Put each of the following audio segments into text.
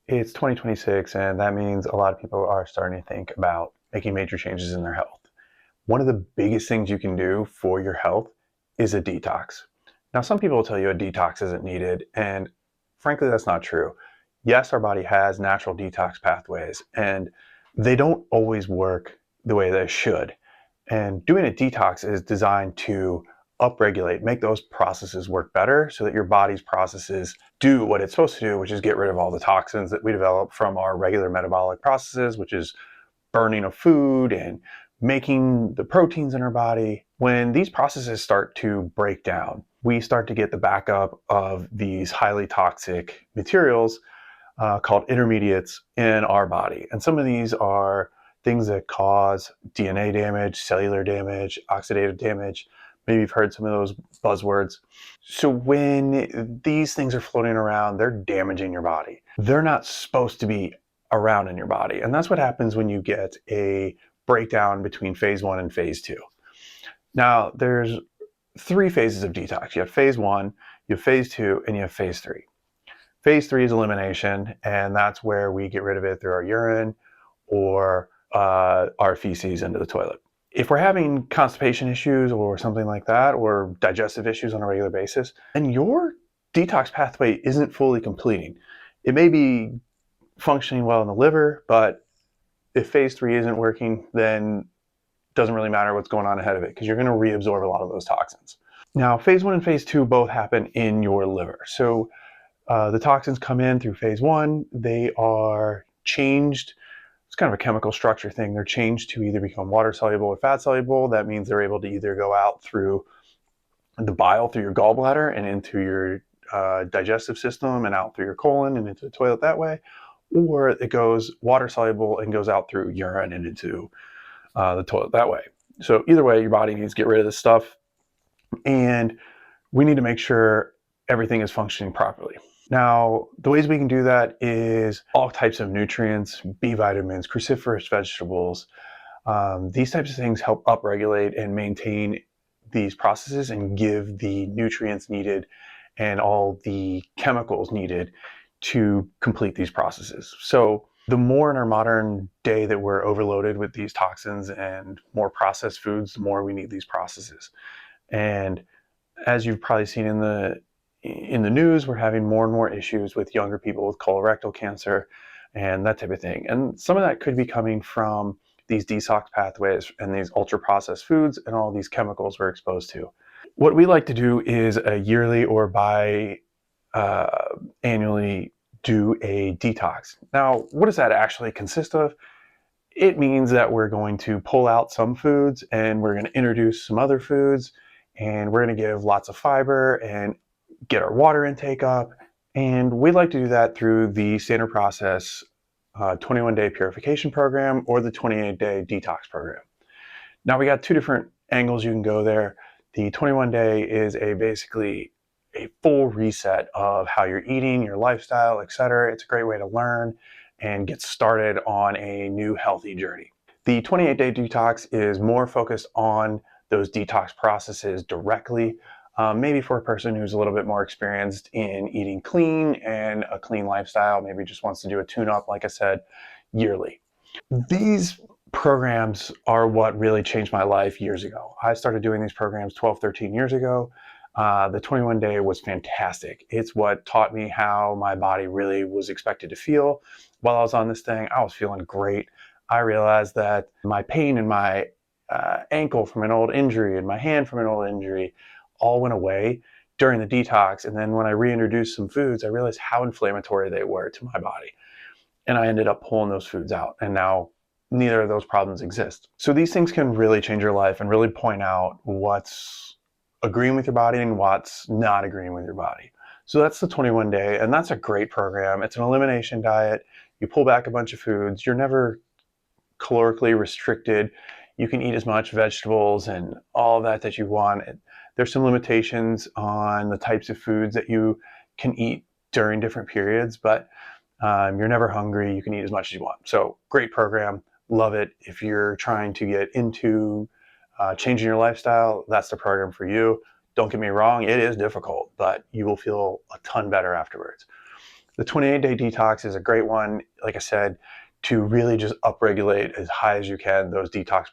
It's 2026, and that means a lot of people are starting to think about making major changes in their health. One of the biggest things you can do for your health is a detox. Now, some people will tell you a detox isn't needed, and frankly, that's not true. Yes, our body has natural detox pathways, and they don't always work the way they should. And doing a detox is designed to upregulate, make those processes work better so that your body's processes do what it's supposed to do, which is get rid of all the toxins that we develop from our regular metabolic processes, which is burning of food and making the proteins in our body. When these processes start to break down, we start to get the backup of these highly toxic materials called intermediates in our body. And some of these are things that cause DNA damage, cellular damage, oxidative damage. Maybe you've heard some of those buzzwords. So when these things are floating around, they're damaging your body. They're not supposed to be around in your body. And that's what happens when you get a breakdown between phase 1 and phase 2. Now, there's 3 phases of detox. You have phase 1, you have phase 2, and you have phase 3. Phase 3 is elimination, and that's where we get rid of it through our urine or our feces into the toilet. If we're having constipation issues or something like that, or digestive issues on a regular basis, then your detox pathway isn't fully completing. It may be functioning well in the liver, but if phase 3 isn't working, then it doesn't really matter what's going on ahead of it because you're going to reabsorb a lot of those toxins. Now, phase 1 and phase 2 both happen in your liver. So the toxins come in through phase 1. They are changed. It's kind of a chemical structure thing. They're changed to either become water soluble or fat soluble. That means they're able to either go out through the bile, through your gallbladder and into your digestive system and out through your colon and into the toilet that way, or it goes water soluble and goes out through urine and into the toilet that way. So either way, your body needs to get rid of this stuff, and we need to make sure everything is functioning properly. Now, the ways we can do that is all types of nutrients, B vitamins, cruciferous vegetables. These types of things help upregulate and maintain these processes and give the nutrients needed and all the chemicals needed to complete these processes. So the more in our modern day that we're overloaded with these toxins and more processed foods, the more we need these processes. And as you've probably seen in the news, we're having more and more issues with younger people with colorectal cancer and that type of thing. And some of that could be coming from these detox pathways and these ultra processed foods and all these chemicals we're exposed to. What we like to do is a yearly or annually do a detox. Now, what does that actually consist of? It means that we're going to pull out some foods and we're going to introduce some other foods, and we're going to give lots of fiber and get our water intake up. And we like to do that through the standard process 21-day purification program or the 28-day detox program. Now, we got 2 different angles you can go there. The 21-day is basically a full reset of how you're eating, your lifestyle, etc. It's a great way to learn and get started on a new healthy journey. The 28-day detox is more focused on those detox processes directly, maybe for a person who's a little bit more experienced in eating clean and a clean lifestyle, maybe just wants to do a tune-up, like I said, yearly. These programs are what really changed my life years ago. I started doing these programs 12, 13 years ago. The 21-day was fantastic. It's what taught me how my body really was expected to feel. While I was on this thing, I was feeling great. I realized that my pain in my ankle from an old injury and my hand from an old injury all went away during the detox. And then when I reintroduced some foods, I realized how inflammatory they were to my body. And I ended up pulling those foods out. And now neither of those problems exist. So these things can really change your life and really point out what's agreeing with your body and what's not agreeing with your body. So that's the 21-day, and that's a great program. It's an elimination diet. You pull back a bunch of foods. You're never calorically restricted. You can eat as much vegetables and all of that you want. There's some limitations on the types of foods that you can eat during different periods, but you're never hungry. You can eat as much as you want. So great program. Love it. If you're trying to get into changing your lifestyle, that's the program for you. Don't get me wrong, it is difficult, but you will feel a ton better afterwards. The 28-day detox is a great one, like I said, to really just upregulate as high as you can those detox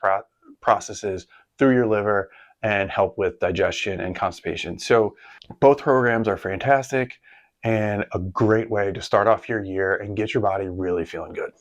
processes through your liver and help with digestion and constipation. So both programs are fantastic and a great way to start off your year and get your body really feeling good.